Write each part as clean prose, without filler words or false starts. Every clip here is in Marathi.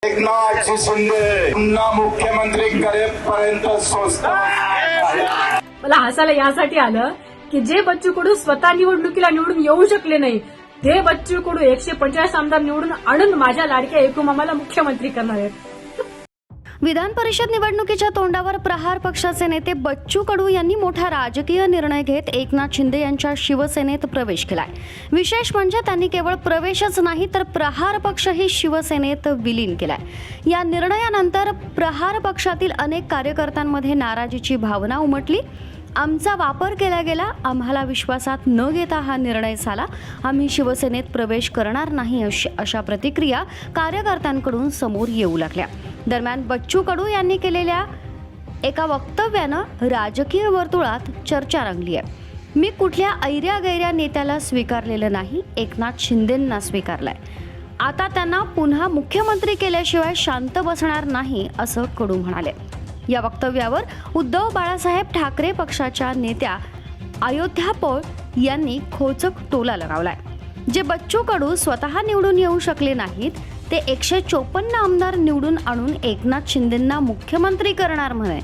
एकनाथ शिंदे पुन्हा मुख्यमंत्री करेपर्यंत मला हसायला यासाठी आलं की जे बच्चू कडू स्वतः निवडणुकीला निवडून येऊ शकले नाही ते बच्चू कडू 145 आमदार निवडून आणून माझ्या लाडक्या एकूमामाला मुख्यमंत्री करणार आहेत. विधान परिषद निवडणुकीच्या तोंडावर प्रहार पक्षाचे नेते बच्चू कडू यांनी मोठा राजकीय निर्णय घेत एकनाथ शिंदे यांच्या शिवसेनेत प्रवेश केलाय. विशेष म्हणजे त्यांनी केवळ प्रवेशच नाही तर प्रहार पक्षही शिवसेनेत विलीन केलाय. या निर्णयानंतर प्रहार पक्षातील अनेक कार्यकर्त्यांमध्ये नाराजीची भावना उमटली. आमचा वापर केला गेला, आम्हाला विश्वासात न घेता हा निर्णय झाला, आम्ही शिवसेनेत प्रवेश करणार नाही अशा प्रतिक्रिया कार्यकर्त्यांकडून समोर येऊ लागल्या. दरम्यान बच्चू कडू यांनी केलेल्या एका वक्तव्यानं राजकीय वर्तुळात चर्चा रंगली आहे. मी कुठल्या ऐऱ्या-गैऱ्या नेत्याला स्वीकारलेलं नाही, एकनाथ शिंदेंना स्वीकारलंय. आता त्यांना पुन्हा मुख्यमंत्री केल्याशिवाय शांत बसणार नाही असं कडू म्हणाले. या वक्तव्यावर उद्धव बाळासाहेब ठाकरे पक्षाच्या नेत्या अयोध्या पौळ यांनी खोचक टोला लगावलाय. जे बच्चू कडू स्वतः निवडून येऊ शकले नाहीत ते 154 आमदार निवडून आणून एकनाथ शिंदेंना मुख्यमंत्री करणार म्हणे.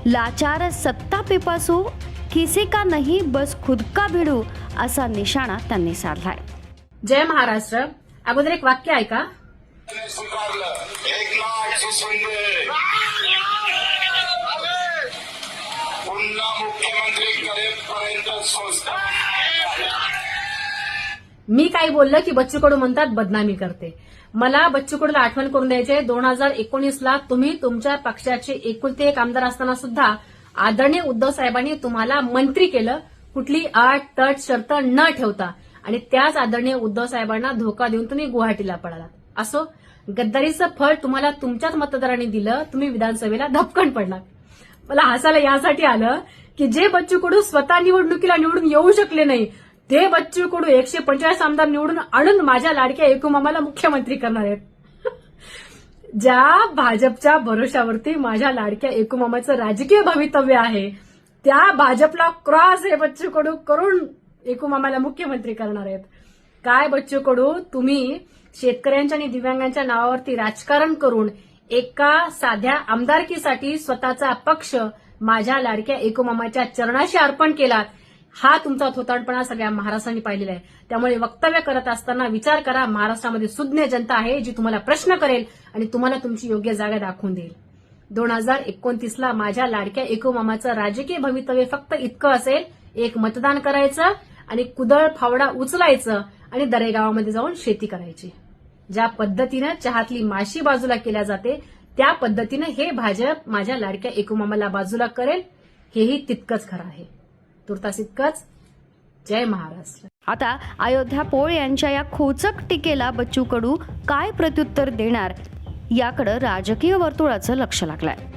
लाचार सत्ता पिपासू, किसी का नहीं बस खुद का भिडू असा निशाणा त्यांनी साधलाय. जय महाराष्ट्र. अगोदर एक वाक्य ऐका. स्वीकारलं एकनाथ शिंदे पुन्हा मुख्यमंत्री करेपर्यंत मी काय बोललं की बच्चू कडू म्हणतात बदनामी करते. मला बच्चू कडूला आठवण करून द्यायचे 2019ला तुम्ही तुमच्या पक्षाचे एकुलते एक आमदार असताना सुद्धा आदरणीय उद्धव साहेबांनी तुम्हाला मंत्री केलं, कुठली अट तट शर्त न ठेवता, आणि त्याच आदरणीय उद्धव साहेबांना धोका देऊन तुम्ही गुवाहाटीला पळालात. असो, गद्दारीचं फळ तुम्हाला तुमच्याच मतदारांनी दिलं, तुम्ही विधानसभेला धपकन पडलात. मला हसायला यासाठी आलं की जे बच्चू कडू स्वतः निवडणुकीला निवडून येऊ शकले नाही ते बच्चू कडू 145 आमदार निवडून आणून माझ्या लाडक्या एकूमामाला मुख्यमंत्री करणार आहेत. ज्या भाजपच्या भरोशावरती माझ्या लाडक्या एकूमामाचं राजकीय भवितव्य आहे त्या भाजपला क्रॉस हे बच्चू कडू करून एकूमामाला मुख्यमंत्री करणार आहेत. काय बच्चू कडू, तुम्ही शेतकऱ्यांच्या आणि दिव्यांगांच्या नावावरती राजकारण करून एका साध्या आमदारकीसाठी स्वतःचा पक्ष माझ्या लाडक्या एकूमामाच्या चरणाशी अर्पण केलात. हा तुमचा थोतांडपणा सगळ्या महाराष्ट्राने पाहिलेला आहे. त्यामुळे वक्तव्य करत असताना विचार करा. महाराष्ट्रामध्ये सुज्ञ जनता आहे जी तुम्हाला प्रश्न करेल आणि तुम्हाला तुमची योग्य जागा दाखवून देईल. 2029ला माझ्या लाडक्या एकूमामाचं राजकीय भवितव्य फक्त इतकं असेल, एक मतदान करायचं आणि कुदळ फावडा उचलायचं आणि दरेगावामध्ये जाऊन शेती करायची. ज्या पद्धतीनं चहातली माशी बाजूला केल्या जाते त्या पद्धतीनं हे भाजप माझ्या लाडक्या एकूमामाला बाजूला करेल, हेही तितकंच खरं आहे. तुर्तास इतकंच. जय महाराष्ट्र. आता अयोध्या पौळ यांच्या या खोचक टीकेला बच्चू कडू काय प्रत्युत्तर देणार याकडे राजकीय वर्तुळाचं लक्ष लागलंय.